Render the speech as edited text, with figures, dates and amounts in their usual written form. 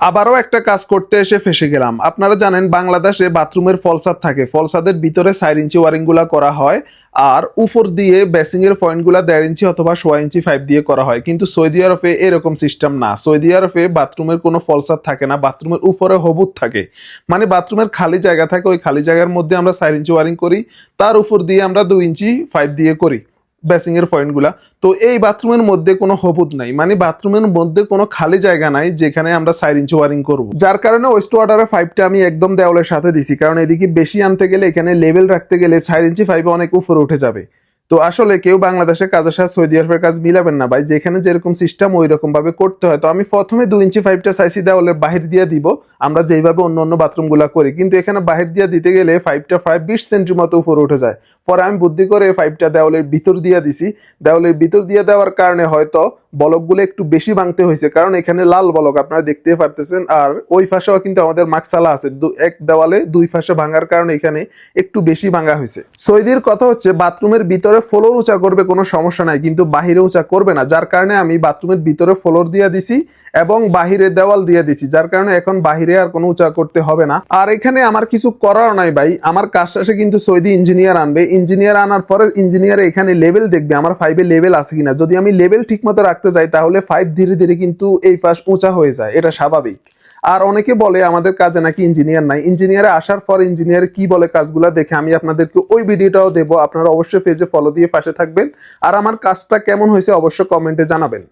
আবারও একটা কাজ করতে এসে ফেসে গেলাম। আপনারা জানেন বাংলাদেশে বাথরুমের ফলসাদ থাকে, ফলসাদের ভিতরে 4 ইঞ্চি ওয়ারিং গুলা করা হয়, আর উপর দিয়ে বেসিং এর পয়েন্ট গুলা 1.5 ইঞ্চি অথবা 1.5 ইঞ্চি পাইপ দিয়ে করা হয়। কিন্তু সৌদি আরবে এরকম সিস্টেম না। সৌদি আরবে বাথরুমের কোনো ফলসাদ থাকে না, বাথরুমের উপরে হবুত থাকে, মানে বাথরুমের খালি জায়গা থাকে, ওই খালি জায়গার মধ্যে আমরা 4 ইঞ্চি ওয়ারিং করি, তার উপর দিয়ে আমরা 2 ইঞ্চি পাইপ দিয়ে করি বেসিং এর পয়েন্ট গুলা। তো এই বাথরুমের মধ্যে কোনো হবুত নাই, মানে বাথরুমের মধ্যে কোনো খালি জায়গা নাই যেখানে আমরা 4 ইঞ্চি ওয়ারিং করব, যার কারণে ওয়েস্ট ওয়াটারের পাইপটা আমি একদম দেওয়ালের সাথে দিছি, কারণ এদিকে বেশি আনতে গেলে এখানে লেভেল রাখতে গেলে 4 ইঞ্চি পাইপে অনেক উপরে উঠে যাবে। তো আসলে কেউ বাংলাদেশের কাজের সাথে সৌদি আরবের কাজ মিলাবেন না ভাই, যেখানে যেরকম সিস্টেম ওই রকম ভাবে করতে হয়। তো আমি প্রথমে 2 ইঞ্চি পাইপটা চাইছি দেওয়ালের বাহির দিয়ে দিব, আমরা যেইভাবে অন্য অন্য বাথরুম গুলা করি, কিন্তু এখানে বাহির দিয়ে দিতে গেলে পাইপটা প্রায় 20 সেন্টির মতো উপরে উঠে যায়। পরে আমি বুদ্ধি করে পাইপটা দেওয়ালের ভিতর দিয়ে দিছি। দেওয়ালের ভিতর দিয়ে দেওয়ার কারণে হয়তো বলকগুলো একটু বেশি ভাঙতে হয়েছে, কারণ এখানে লাল বলক আপনারা দেখতে পারতেছেন, আর ওই পাশেও কিন্তু আমাদের মাকসালা আছে, এক দেওয়ালে 2 পাশে ভাঙার কারণে এখানে একটু বেশি ভাঙা হয়েছে। সৌদির কথা হচ্ছে বাথরুমের ভিতরে ফ্লোর উঁচা করবে কোনো সমস্যা নাই, কিন্তু বাহিরে উঁচা করবে না, যার কারণে আমি বাথরুমের ভিতরে ফ্লোর দিয়ে দিছি এবং বাহিরে দেওয়াল দিয়ে দিছি, যার কারণে এখন বাহিরে আর কোনো উঁচা করতে হবে না। আর এখানে আমার কিছু করার নাই ভাই, আমার কাজ শেষে কিন্তু সৌদি ইঞ্জিনিয়ার আনবে, ইঞ্জিনিয়ার আনার পরে ইঞ্জিনিয়ার এখানে লেভেল দেখবে আমার পাইপে লেভেল আছে কিনা। যদি আমি লেভেল ঠিক মতো রাখতে যাই তাহলে পাইপ ধীরে ধীরে কিন্তু এই পাশ উঁচা হয়ে যায়, এটা স্বাভাবিক। আর অনেকে বলে আমাদের কাজে নাকি ইঞ্জিনিয়ার নাই, ইঞ্জিনিয়ারে আসার পর ইঞ্জিনিয়ার কি বলে কাজগুলা দেখে আমি আপনাদেরকে ওই ভিডিওটাও দেবো, আপনারা অবশ্যই পেজে ফলো দিয়ে পাশে থাকবেন। আর আমার কাজটা কেমন হয়েছে অবশ্যই কমেন্টে জানাবেন।